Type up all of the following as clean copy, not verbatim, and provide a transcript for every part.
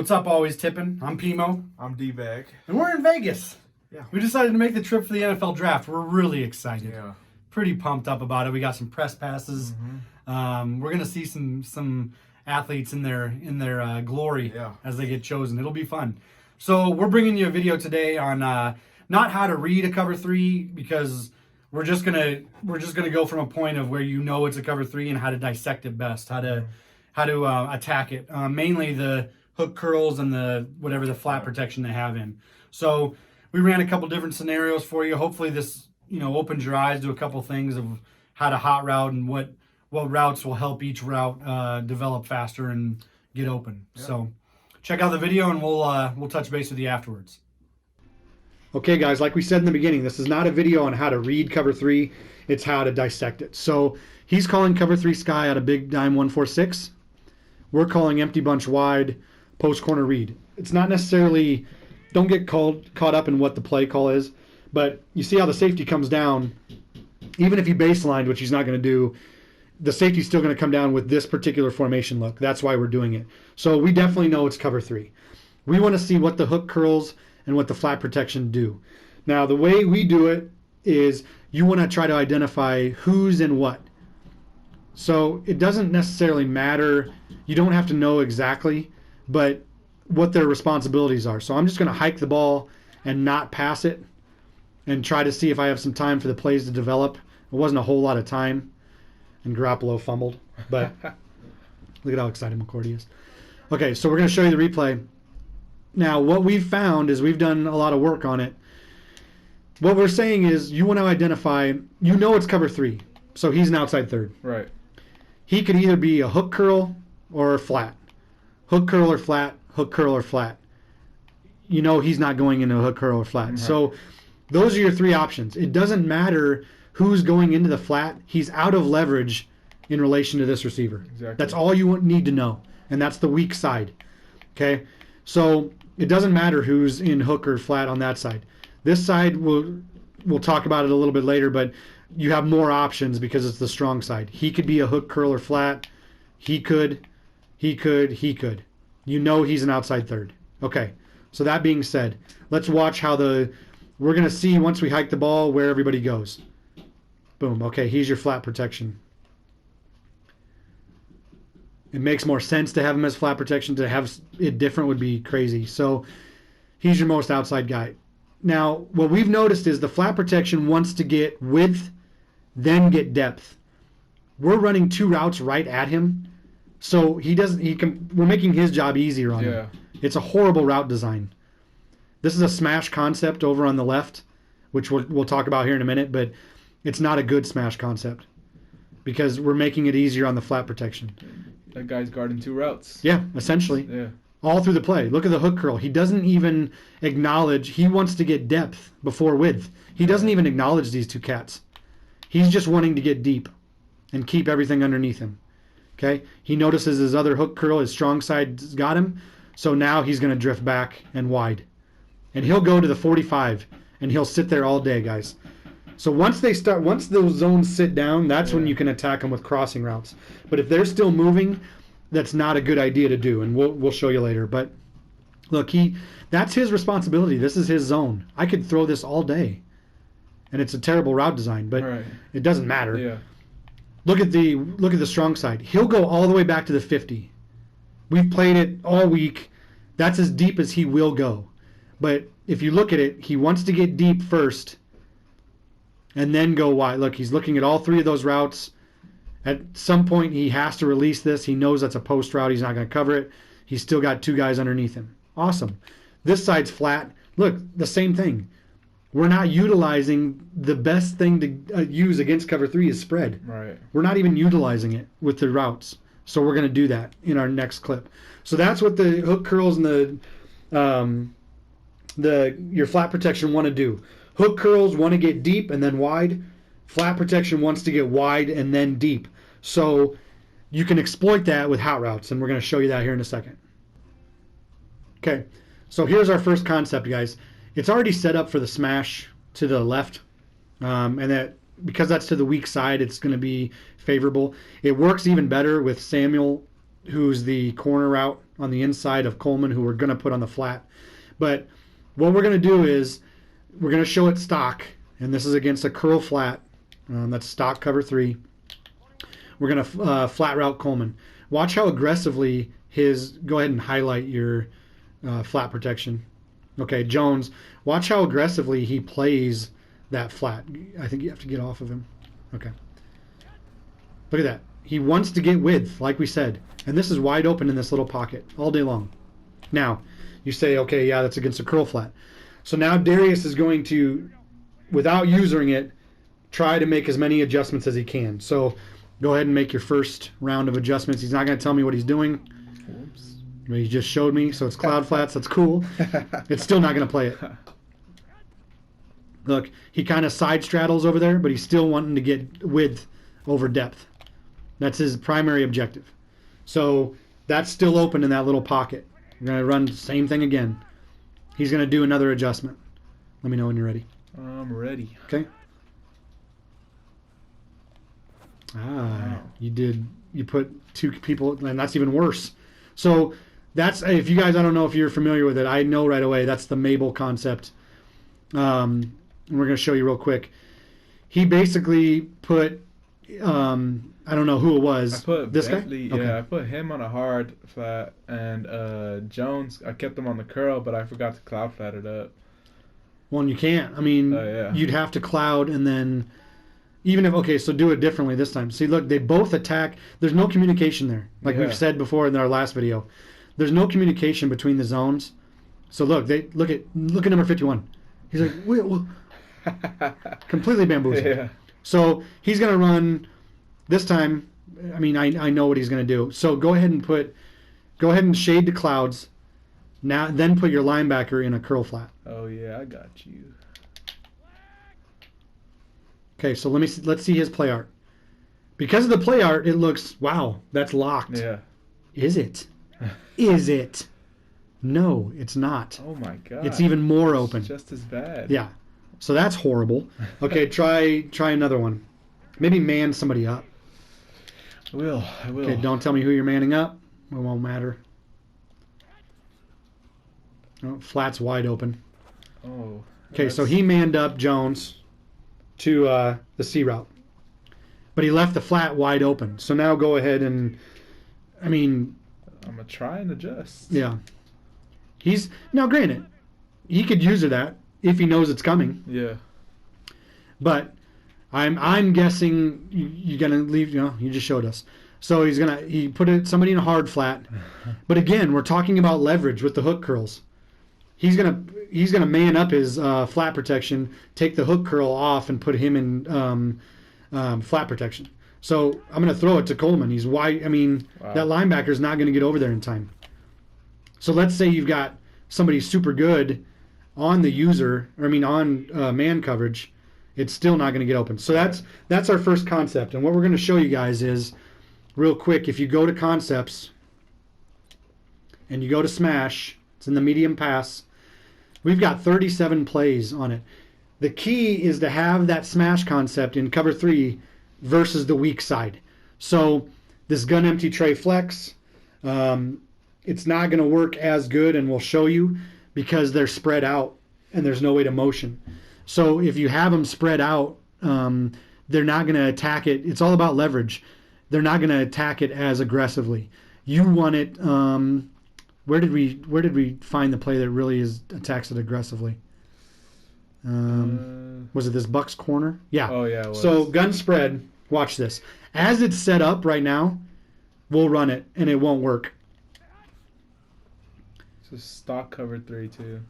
What's up, always Tippin? I'm Pimo. I'm D-Bag. And we're in Vegas. Yeah. We decided to make the trip for the NFL draft. We're really excited. Yeah. Pretty pumped up about it. We got some press passes. Mm-hmm. We're gonna see some athletes in their glory as they get chosen. It'll be fun. So we're bringing you a video today on not how to read a cover three, because we're just gonna go from a point of where you know it's a cover three and how to dissect it best, how to attack it. Mainly the hook curls and the flat protection they have in. So we ran a couple different scenarios for you. Hopefully this opens your eyes to a couple things of how to hot route and what routes will help each route develop faster and get open. Yeah. So check out the video and we'll touch base with you afterwards. Okay, guys, like we said in the beginning, this is not a video on how to read cover three. It's how to dissect it. So he's calling cover three sky out of big dime 146. We're calling empty bunch wide post corner read. It's not necessarily, don't get caught up in what the play call is, but you see how the safety comes down. Even if he baselined, which he's not going to do, the safety's still going to come down with this particular formation look. That's why we're doing it. So we definitely know it's cover three. We want to see what the hook curls and what the flat protection do. Now, the way we do it is you want to try to identify who's in what. So it doesn't necessarily matter. You don't have to know exactly, but what their responsibilities are. So I'm just going to hike the ball and not pass it and try to see if I have some time for the plays to develop. It wasn't a whole lot of time, and Garoppolo fumbled, but look at how excited McCourty is. Okay, so we're going to show you the replay. Now, what we've found is we've done a lot of work on it. What we're saying is you want to identify, it's cover three, so he's an outside third. Right. He could either be a hook curl or a flat. Hook curl or flat, hook curl or flat. He's not going into a hook curl or flat. Right. So those are your three options. It doesn't matter who's going into the flat. He's out of leverage in relation to this receiver. Exactly. That's all you need to know, and that's the weak side. Okay? So it doesn't matter who's in hook or flat on that side. This side, we'll talk about it a little bit later, but you have more options because it's the strong side. He could be a hook, curl, or flat. He could. He's an outside third. Okay, so that being said, let's watch how we're going to see once we hike the ball where everybody goes. Boom, okay, he's your flat protection. It makes more sense to have him as flat protection. To have it different would be crazy. So he's your most outside guy. Now, what we've noticed is the flat protection wants to get width, then get depth. We're running two routes right at him, so we're making his job easier on him. It's a horrible route design. This is a smash concept over on the left, which we'll talk about here in a minute, but it's not a good smash concept because we're making it easier on the flat protection. That guy's guarding two routes. Yeah, essentially. Yeah. All through the play. Look at the hook curl. He doesn't even acknowledge. He wants to get depth before width. He doesn't even acknowledge these two cats. He's just wanting to get deep and keep everything underneath him. Okay? He notices his other hook curl, his strong side's got him, so now he's going to drift back and wide. And he'll go to the 45, and he'll sit there all day, guys. So once those zones sit down, that's when you can attack them with crossing routes. But if they're still moving, that's not a good idea to do, and we'll show you later. But look, that's his responsibility. This is his zone. I could throw this all day, and it's a terrible route design, but it doesn't matter. Yeah. Look at the strong side. He'll go all the way back to the 50. We've played it all week. That's as deep as he will go. But if you look at it, he wants to get deep first and then go wide. Look, he's looking at all three of those routes. At some point, he has to release this. He knows that's a post route. He's not going to cover it. He's still got two guys underneath him. Awesome. This side's flat. Look, the same thing. We're not utilizing the best thing to use against cover three is spread. Right. We're not even utilizing it with the routes. So we're going to do that in our next clip. So that's what the hook curls and your flat protection want to do. Hook curls want to get deep and then wide. Flat protection wants to get wide and then deep. So you can exploit that with hot routes, and we're going to show you that here in a second. Okay, so here's our first concept, guys. It's already set up for the smash to the left, and that because that's to the weak side, it's going to be favorable. It works even better with Samuel, who's the corner route on the inside of Coleman, who we're going to put on the flat. But what we're going to do is we're going to show it stock, and this is against a curl flat. That's stock cover 3. We're going to flat route Coleman. Watch how aggressively go ahead and highlight your flat protection. Okay, Jones, watch how aggressively he plays that flat. I think you have to get off of him. Okay. Look at that. He wants to get width, like we said. And this is wide open in this little pocket all day long. Now, you say, okay, yeah, that's against a curl flat. So now Darius is going to, without using it, try to make as many adjustments as he can. So go ahead and make your first round of adjustments. He's not going to tell me what he's doing. Whoops. He just showed me, so it's cloud flats. That's cool. It's still not going to play it. Look, he kind of side straddles over there, but he's still wanting to get width over depth. That's his primary objective. So that's still open in that little pocket. We're going to run the same thing again. He's going to do another adjustment. Let me know when you're ready. I'm ready. Okay. Wow. You put 2 people, and that's even worse. So that's, if you guys, I don't know if you're familiar with it, I know right away, that's the Mabel concept. And we're going to show you real quick. He basically put, I don't know who it was. I put this Bentley, guy? Okay. Yeah, I put him on a hard flat, and Jones, I kept him on the curl, but I forgot to cloud flat it up. Well, and you can't. I mean, Yeah. you'd have to cloud and then, even if, okay, so do it differently this time. See, look, they both attack. There's no communication there. Like Yeah. we've said before in our last video. There's no communication between the zones. So look, look at number 51. He's like, wait, completely bamboozled. Yeah. So he's going to run this time. I mean, I know what he's going to do. So go ahead and shade the clouds. Now, then put your linebacker in a curl flat. Oh yeah, I got you. Okay, so let's see his play art. Because of the play art, it looks, wow, that's locked. Yeah. Is it? Is it? No, it's not. Oh my god. It's even more open. It's just as bad. Yeah. So that's horrible. Okay, try another one. Maybe man somebody up. I will. Okay, don't tell me who you're manning up. It won't matter. Oh, flat's wide open. Oh. Okay, so he manned up Jones to the C route. But he left the flat wide open. So now go ahead and, I mean... I'm going to try and adjust. Yeah. Now granted, he could use that if he knows it's coming. Yeah. But I'm guessing you're going to leave, you just showed us. So he put somebody in a hard flat. But again, we're talking about leverage with the hook curls. He's gonna man up his flat protection, take the hook curl off, and put him in flat protection. So I'm gonna throw it to Coleman. He's wide. I mean, wow. That linebacker's not gonna get over there in time. So let's say you've got somebody super good on the on man coverage. It's still not gonna get open. So that's our first concept. And what we're gonna show you guys is, real quick, if you go to concepts and you go to smash, it's in the medium pass. We've got 37 plays on it. The key is to have that smash concept in cover 3 versus the weak side. So this gun empty tray flex, it's not going to work as good, and we'll show you, because they're spread out and there's no way to motion. So if you have them spread out, they're not going to attack it. It's all about leverage. They're not going to attack it as aggressively. You want it... Where did we find the play that really attacks it aggressively? Was it this Bucks corner? Yeah. Oh yeah. It was. So gun spread. Watch this. As it's set up right now, we'll run it and it won't work. So stock cover 3 too.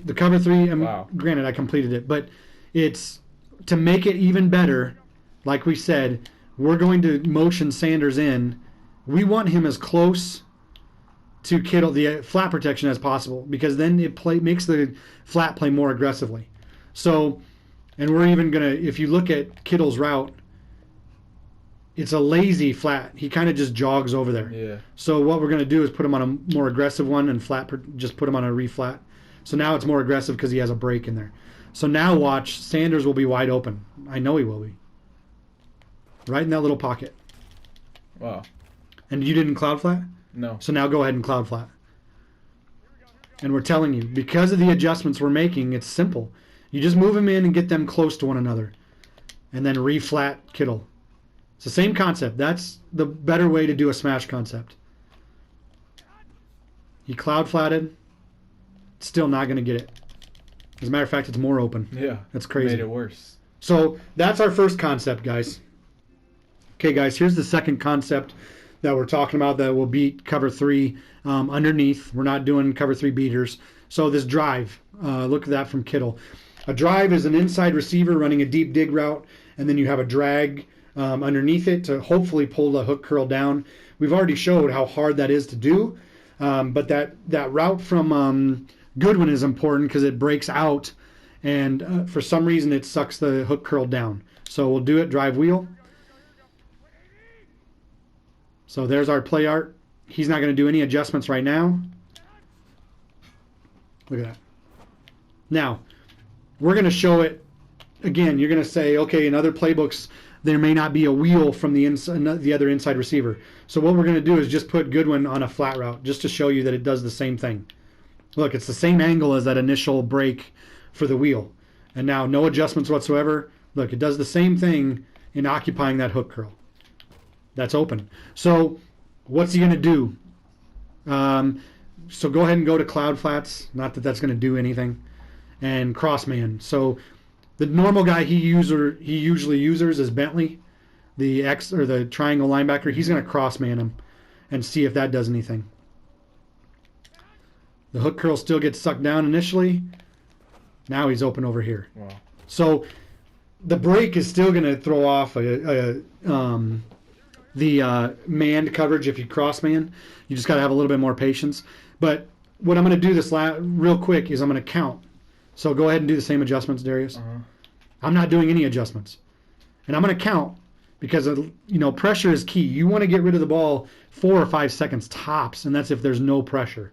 The cover 3. Wow. Granted, I completed it, but it's to make it even better. Like we said, we're going to motion Sanders in. We want him as close to Kittle, the flat protection, as possible, because then it makes the flat play more aggressively. So, and we're even going to, if you look at Kittle's route, it's a lazy flat. He kind of just jogs over there. Yeah. So what we're going to do is put him on a more aggressive one and just put him on a reflat. So now it's more aggressive because he has a break in there. So now watch, Sanders will be wide open. I know he will be. Right in that little pocket. Wow. And you didn't cloud flat? No. So now go ahead and cloud flat. And we're telling you, because of the adjustments we're making, it's simple. You just move them in and get them close to one another. And then re-flat Kittle. It's the same concept. That's the better way to do a smash concept. He cloud flatted. Still not going to get it. As a matter of fact, it's more open. Yeah. That's crazy. Made it worse. So that's our first concept, guys. Okay, guys, here's the second concept that we're talking about that will beat cover 3 underneath. We're not doing cover 3 beaters. So this drive, look at that from Kittle. A drive is an inside receiver running a deep dig route, and then you have a drag underneath it to hopefully pull the hook curl down. We've already showed how hard that is to do, but that route from Goodwin is important because it breaks out, and for some reason it sucks the hook curl down. So we'll do it, drive wheel. So there's our play art. He's not going to do any adjustments right now. Look at that. Now, we're going to show it again. You're going to say, okay, in other playbooks, there may not be a wheel from the other inside receiver. So what we're going to do is just put Goodwin on a flat route just to show you that it does the same thing. Look, it's the same angle as that initial break for the wheel. And now no adjustments whatsoever. Look, it does the same thing in occupying that hook curl. That's open. So what's he going to do? So go ahead and go to cloud flats. Not that that's going to do anything. And crossman. So the normal guy he usually uses is Bentley, the X or the triangle linebacker. He's going to crossman him and see if that does anything. The hook curl still gets sucked down initially. Now he's open over here. Wow. So the break is still going to throw off the manned coverage if you cross man. You just got to have a little bit more patience. But what I'm going to do this real quick is I'm going to count. So go ahead and do the same adjustments, Darius. Uh-huh. I'm not doing any adjustments. And I'm going to count because pressure is key. You want to get rid of the ball 4 or 5 seconds tops, and that's if there's no pressure.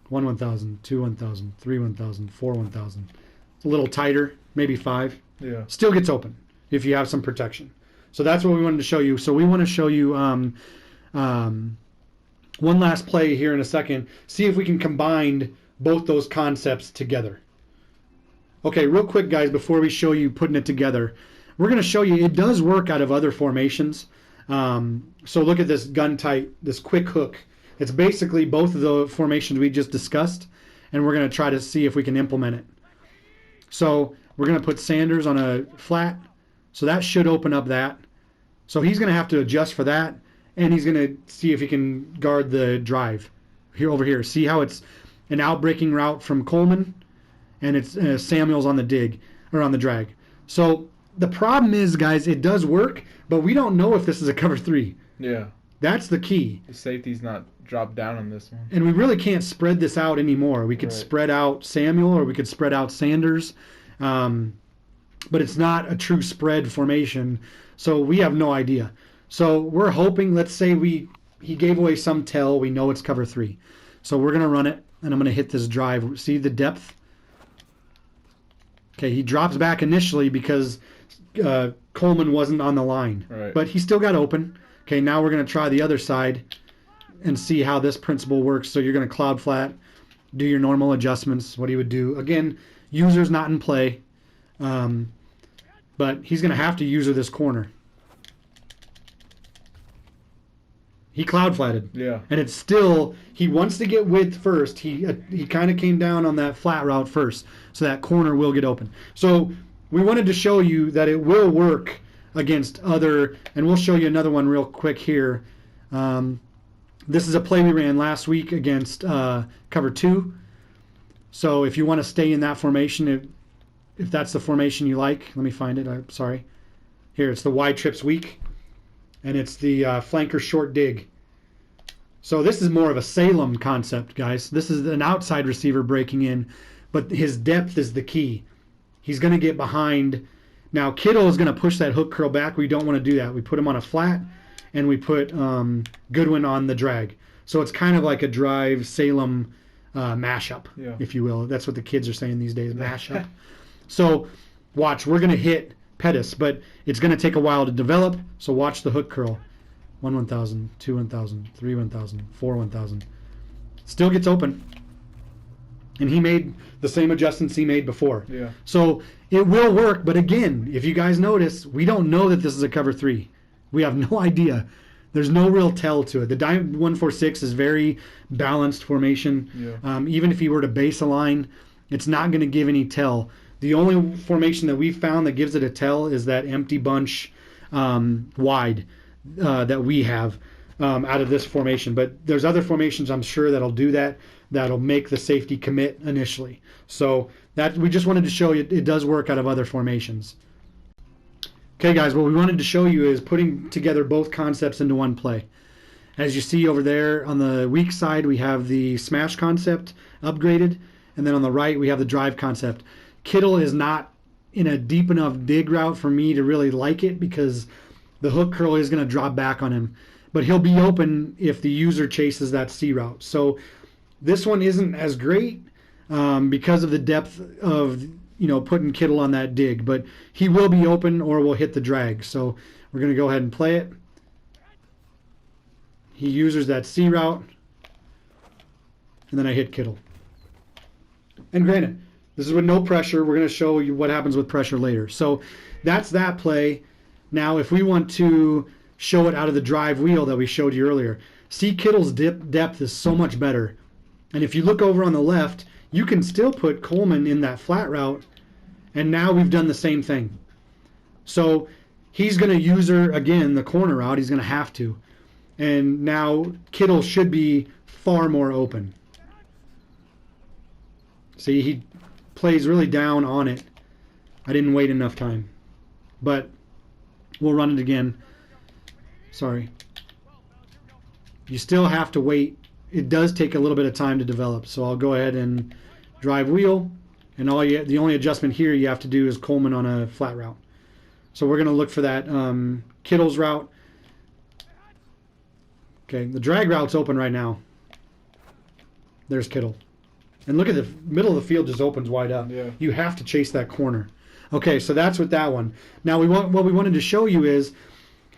1 1,000, 2 1,000, 3 1,000, 4 1,000. It's a little tighter, maybe 5. Yeah. Still gets open if you have some protection. So that's what we wanted to show you. So we want to show you one last play here in a second. See if we can combine both those concepts together. Okay, real quick, guys, before we show you putting it together, we're going to show you it does work out of other formations. So look at this gun tight, this quick hook. It's basically both of the formations we just discussed, and we're going to try to see if we can implement it. So we're going to put Sanders on a flat, so that should open up that. So he's going to have to adjust for that, and he's going to see if he can guard the drive here over here. See how it's an outbreaking route from Coleman, and it's Samuel's on the dig or on the drag. So the problem is, guys, it does work, but we don't know if this is a cover 3. Yeah. That's the key. The safety's not dropped down on this one. And we really can't spread this out anymore. We could spread out Samuel or we could spread out Sanders, but it's not a true spread formation, so we have no idea. So we're hoping, let's say he gave away some tell, we know it's cover 3. So we're going to run it, and I'm going to hit this drive. See the depth? Okay, he drops back initially because Coleman wasn't on the line. Right. But he still got open. Okay, now we're going to try the other side and see how this principle works. So you're going to cloud flat, do your normal adjustments, what he would do. Again, user's not in play, but he's going to have to user this corner. He cloud flatted. Yeah. And it's still, he wants to get width first. He kind of came down on that flat route first, so that corner will get open. So we wanted to show you that it will work against other, and we'll show you another one real quick here. This is a play we ran last week against cover 2. So if you want to stay in that formation, if that's the formation you like, let me find it. I'm sorry. Here, it's the Y trips weak, and it's the flanker short dig. So this is more of a Salem concept, guys. This is an outside receiver breaking in, but his depth is the key. He's going to get behind. Now, Kittle is going to push that hook curl back. We don't want to do that. We put him on a flat, and we put Goodwin on the drag. So it's kind of like a drive Salem mashup, if you will. That's what the kids are saying these days, mashup. So watch, we're going to hit Pettis, but it's going to take a while to develop, so watch the hook curl. 1 1000, 2 1000, 3 1000, 4 1000. Still gets open. And he made the same adjustments he made before. Yeah. So it will work, but again, if you guys notice, we don't know that this is a cover 3. We have no idea. There's no real tell to it. The Diamond 146 is very balanced formation. Yeah. Even if he were to base a line, it's not going to give any tell. The only formation that we found that gives it a tell is that empty bunch wide that we have out of this formation. But there's other formations I'm sure that'll do that. That'll make the safety commit initially. So that we just wanted to show you it does work out of other formations. Okay, guys, what we wanted to show you is putting together both concepts into one play. As you see over there on the weak side, we have the smash concept upgraded, and then on the right, we have the drive concept. Kittle is not in a deep enough dig route for me to really like it because the hook curl is going to drop back on him. But he'll be open if the user chases that C route. So this one isn't as great because of the depth of putting Kittle on that dig, but he will be open or will hit the drag. So we're going to go ahead and play it. He uses that C route, and then I hit Kittle. And granted, this is with no pressure. We're going to show you what happens with pressure later. So that's that play. Now, if we want to show it out of the drive wheel that we showed you earlier, see Kittle's depth is so much better. And if you look over on the left, you can still put Coleman in that flat route, and now we've done the same thing. So he's going to use her again, the corner route. He's going to have to. And now Kittle should be far more open. See, he plays really down on it. I didn't wait enough time. But we'll run it again. Sorry. You still have to wait. It does take a little bit of time to develop. So I'll go ahead and drive wheel. And the only adjustment here you have to do is Coleman on a flat route. So we're going to look for that Kittle's route. Okay, the drag route's open right now. There's Kittle. And look at the middle of the field just opens wide up. Yeah. You have to chase that corner. Okay, so that's with that one. Now what we wanted to show you is,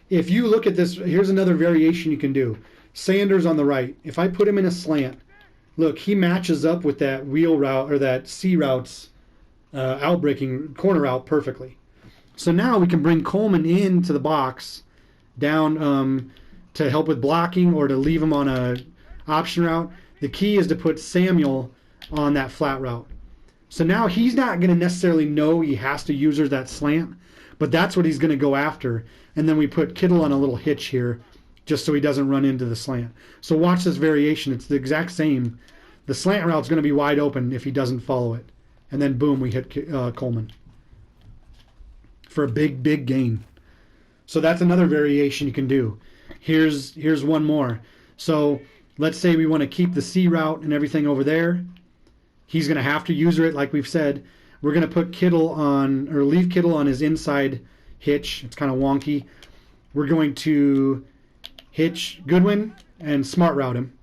if you look at this, here's another variation you can do. Sanders on the right. If I put him in a slant, look, he matches up with that wheel route or that C route's outbreaking corner route perfectly. So now we can bring Coleman into the box down to help with blocking or to leave him on a option route. The key is to put Samuel on that flat route. So now he's not going to necessarily know he has to use her that slant, but that's what he's going to go after. And then we put Kittle on a little hitch here just so he doesn't run into the slant. So watch this variation. It's the exact same. The slant route's going to be wide open if he doesn't follow it. And then boom, we hit Coleman for a big, big gain. So that's another variation you can do. Here's one more. So let's say we want to keep the C route and everything over there. He's going to have to user it like we've said. We're going to put Kittle on, or leave Kittle on his inside hitch. It's kind of wonky. We're going to hitch Goodwin and smart route him.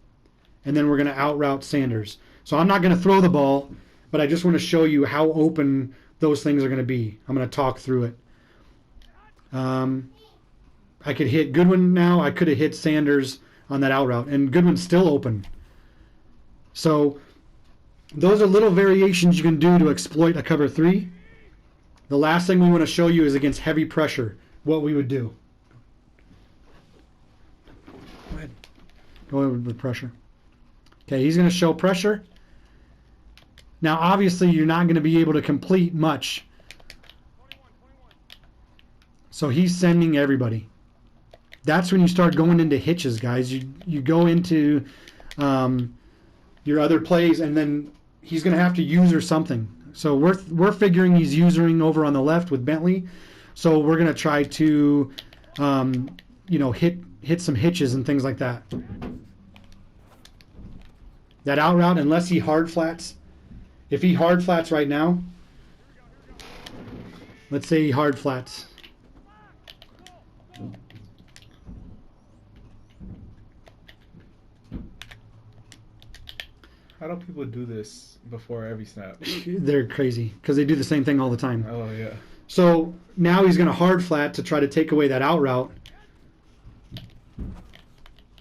And then we're going to out route Sanders. So I'm not going to throw the ball, but I just want to show you how open those things are going to be. I'm going to talk through it. I could hit Goodwin now. I could have hit Sanders on that out route, and Goodwin's still open. So those are little variations you can do to exploit a cover 3. The last thing we want to show you is against heavy pressure, what we would do. Go ahead. Go over with pressure. Okay, he's going to show pressure. Now, obviously, you're not going to be able to complete much. So he's sending everybody. That's when you start going into hitches, guys. You go into your other plays, and then he's going to have to use or something. So we're figuring he's using over on the left with Bentley. So we're going to try to hit some hitches and things like that. That out route, unless he hard flats. If he hard flats right now, let's say he hard flats. How do people do this before every snap? They're crazy because they do the same thing all the time. Oh, yeah. So now he's going to hard flat to try to take away that out route.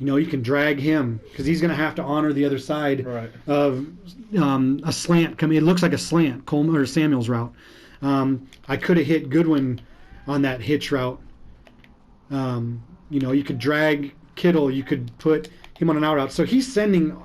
You know, you can drag him because he's going to have to honor the other side of a slant. It looks like a slant, Coleman or Samuel's route. I could have hit Goodwin on that hitch route. You know, you could drag Kittle. You could put him on an out route. So he's sending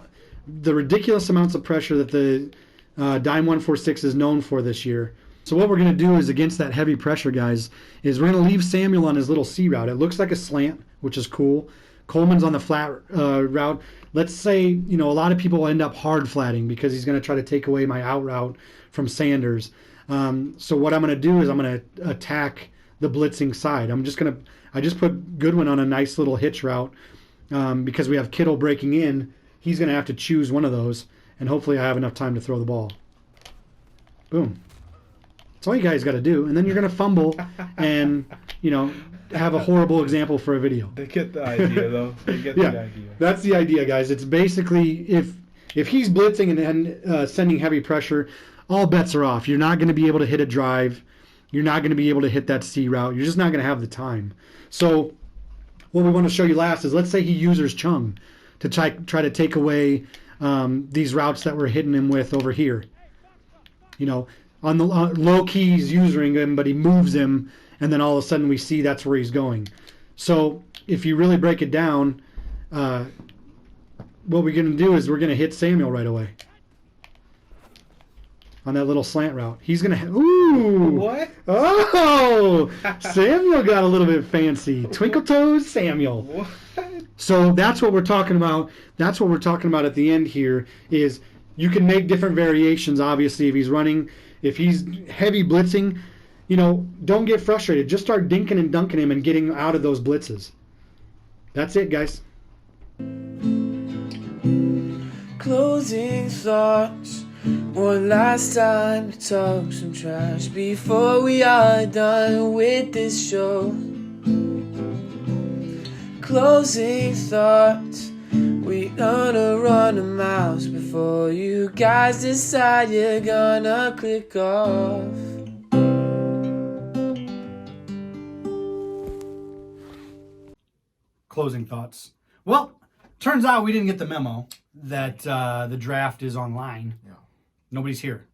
the ridiculous amounts of pressure that the Dime 146 is known for this year. So what we're going to do is against that heavy pressure, guys, is we're going to leave Samuel on his little C route. It looks like a slant, which is cool. Coleman's on the flat route. Let's say, you know, a lot of people end up hard flatting because he's going to try to take away my out route from Sanders. So what I'm going to do is I'm going to attack the blitzing side. I just put Goodwin on a nice little hitch route because we have Kittle breaking in. He's going to have to choose one of those, and hopefully I have enough time to throw the ball. Boom. That's all you guys got to do, and then you're going to fumble and, you know, have a horrible example for a video. They get the idea, though. They get the idea. That's the idea, guys. It's basically if he's blitzing and sending heavy pressure, all bets are off. You're not going to be able to hit a drive. You're not going to be able to hit that C route. You're just not going to have the time. So what we want to show you last is, let's say he uses Chung to try to take away these routes that we're hitting him with over here. You know, on the low key he's using him, but he moves him, and then all of a sudden we see that's where he's going. So if you really break it down, what we're going to do is we're going to hit Samuel right away on that little slant route. He's going to... Ooh! What? Oh! Samuel got a little bit fancy. Twinkle toes Samuel. What? So that's what we're talking about. That's what we're talking about at the end here, is you can make different variations, obviously, if he's running. If he's heavy blitzing, you know, don't get frustrated. Just start dinking and dunking him and getting out of those blitzes. That's it, guys. Closing thoughts. One last time to talk some trash before we are done with this show. Closing thoughts. We gonna run a mouse before you guys decide you're gonna click off. Closing thoughts. Well, turns out we didn't get the memo that the draft is online. Yeah. Nobody's here.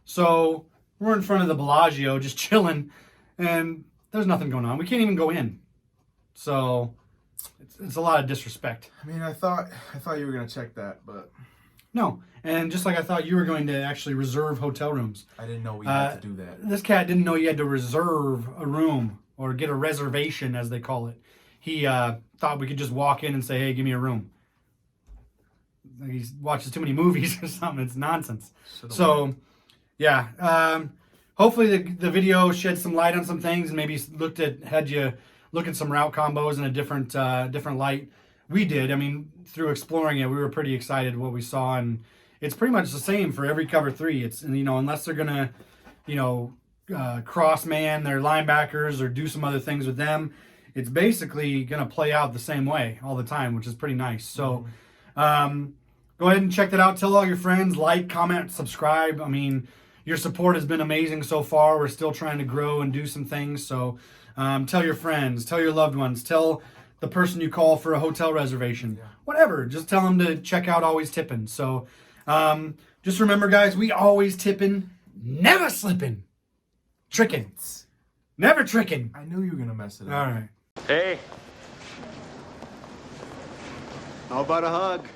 So we're in front of the Bellagio just chilling, and there's nothing going on. We can't even go in. So it's a lot of disrespect. I mean, I thought you were going to check that, but... No. And just like I thought you were going to actually reserve hotel rooms. I didn't know we had to do that. This cat didn't know you had to reserve a room or get a reservation, as they call it. He thought we could just walk in and say, hey, give me a room. Like he watches too many movies or something. It's nonsense. So, yeah. Hopefully the video shed some light on some things and maybe had you look at some route combos in a different light. We did. I mean, through exploring it, we were pretty excited what we saw, and it's pretty much the same for every cover three. It's, you know, unless they're gonna, you know, cross man their linebackers or do some other things with them, it's basically gonna play out the same way all the time, which is pretty nice. So, go ahead and check that out. Tell all your friends, like, comment, subscribe. I mean, your support has been amazing so far. We're still trying to grow and do some things. So tell your friends, tell your loved ones, tell the person you call for a hotel reservation, whatever. Just tell them to check out Always Tippin'. So just remember, guys, we always tippin', never slippin', trickin', never trickin'. I knew you were going to mess it up. All right. Hey. How about a hug?